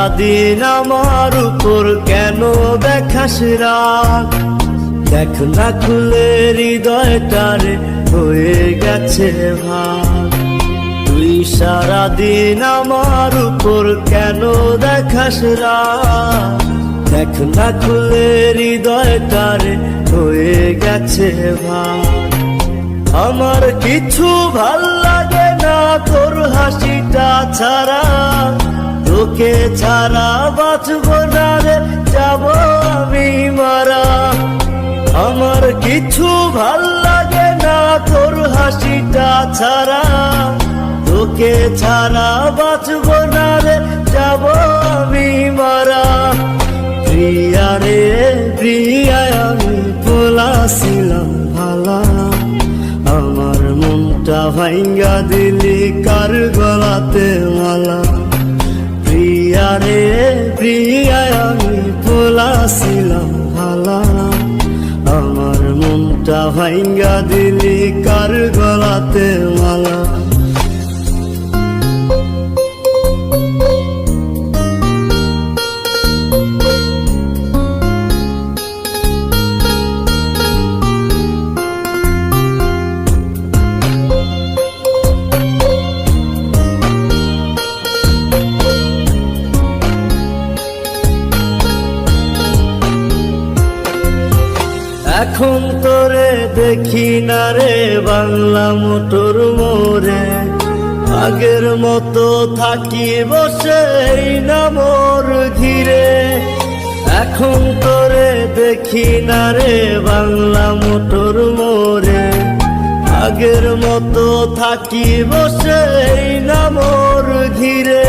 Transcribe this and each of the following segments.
সারাদিন আমার উপর কেন দেখাস রাগ? দেখ না খুলে হৃদয়টারে হয়ে গেছে ভাগ। তুই সারাদিন আমার উপর কেন দেখাস রাগ? দেখ না খুলে হৃদয়টারে হয়ে গেছে ভাগ। আমার কিছু ভাল লাগে না তোর হাসিটা ছাড়া, তোকে ছাড়া বাঁচব না রে, যাব আমি মারা। আমার কিছু ভাল লাগে না তোর হাসিটা ছাড়া, তোকে ছাড়া বাঁচব না রে, যাব আমি মারা। প্রিয়া রে প্রিয়া আমি বলাছিলাম ভালা, আমার মনটা ভাঙ্গা দিলি কার গলাতে মালা। প্রিয়া রে প্রিয়া আমি বলাছিলাম ভালা, আমার মনটা ভাঙ্গা দিলি কার গলাতে মালা। এখন তোরে দেখি না রে বাংলা মোটর মোড়ে, আগের মতো থাকি বসে না মোর ঘিরে। এখন তোরে দেখি না রে বাংলা মোটর মোড়ে, আগের মতো থাকি বসে না মোর ঘিরে।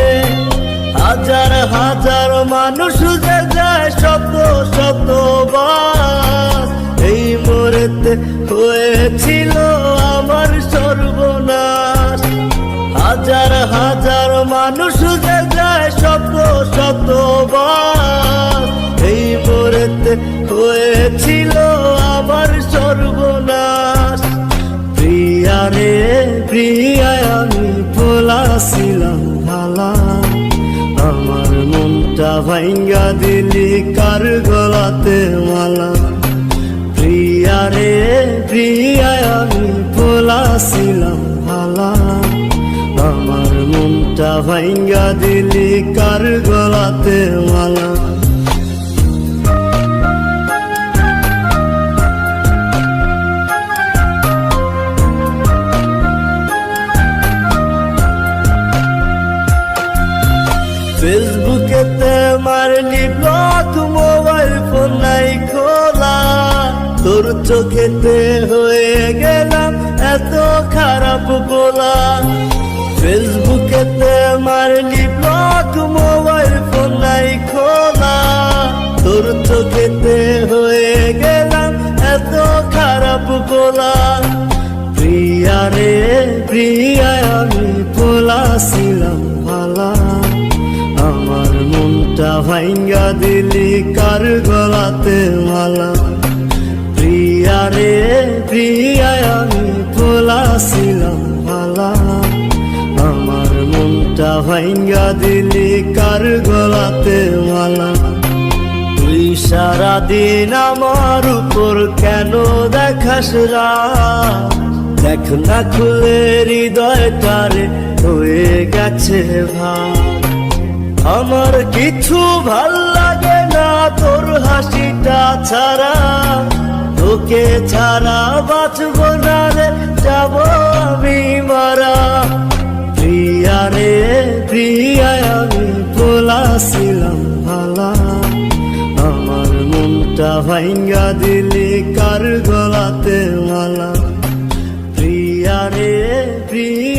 হাজার হাজার মানুষ যে যায় শত শতবার, এই মোরেতে হয়েছিল আমার সর্বনাশ। হাজার হাজার মানুষ যে যায় শত শতবার, এই মোরেতে হয়েছিল আমার সর্বনাশ। প্রিয়া রে প্রিয়া আমি বলাছিলাম ভালা, আমার মনটা ভাঙ্গা দিলি কার গলাতে মালা। প্রিয়া রে প্রিয়া আমি বলাছিলাম ভালা, আমার মনটা ভাঙ্গা দিলি কার গলাতে মালা। ফেসবুকেতে মারলি ব্লক, মোবাইল ফোন নাই খোলা, তোর চোখেতে হয়ে গেলাম এত খারাপ বলা। ফেসবুকেতে মারলি ব্লক, মোবাইল ফোন নাই খোলা, তোর চোখেতে হয়ে গেলাম এত খারাপ বলা। প্রিয়া রে প্রিয়া আমি বলাছিলাম ভালা, আমার মনটা ভাঙ্গা দিলি কার গলাতে মালা। প্রিয়া রে প্রিয়া আমি বলাছিলাম ভালা, আমার মনটা ভাঙ্গা দিলি কার গলাতে মালা। তুই সারাদিন আমার উপর কেন দেখাস রাগ? দেখ না খুলে হৃদয়টারে হয়ে গেছে ভাগ। আমার কিছু ভাল লাগে না তোর হাসিটা ছাড়া, তোকে ছাড়া বাঁচব না রে, যাব আমি মারা। প্রিয়া রে প্রিয়া আমি বলাছিলাম ভালা, আমার মনটা ভাঙ্গা দিলি কার গলাতে মালা। প্রিয়া রে প্রিয়া